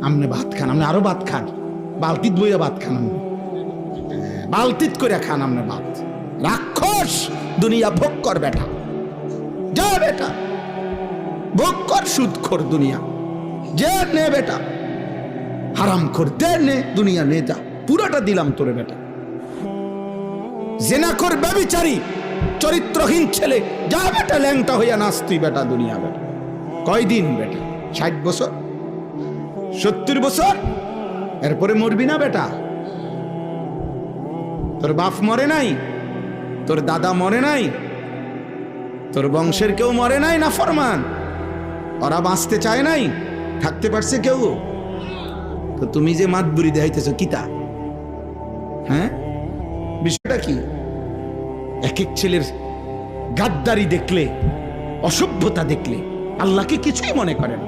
আমনে ভাত খান, আমনে আরো ভাত খান, বালতিত বইয়া ভাত খান, আমনে বালতিত করে খান আমনে ভাত। রাক্ষস দুনিয়া ভোগ কর বেটা, যা বেটা ভোগ কর, সুদ কর দুনিয়া, যে নে বেটা, হারাম করতে নে দুনিয়া নে, যা পুরাটা দিলাম তোরে বেটা। জেনা কর ব্যভিচারী চরিত্রহীন ছেলে, যা বেটা ল্যাংটা হইয়া নাচ তুই বেটা দুনিয়া বেটা। কয়দিন বেটা? 60 বছর, 70 বছর, এরপরে মরবি না বেটা? তোর বাপ মরে নাই, তোর দাদা মরে নাই, তোর বংশের কেউ মরে নাই না ফরমান? ওরা বাঁচতে চায় নাই, থাকতে পারছে কেউ? তো তুমি যে মাতবুরি দেখাইতেছ কিতা? হ্যাঁ, বিষয়টা কি? এক এক ছেলের গাদ্দারি দেখলে, অসভ্যতা দেখলে আল্লাহকে কিছুই মনে করে না।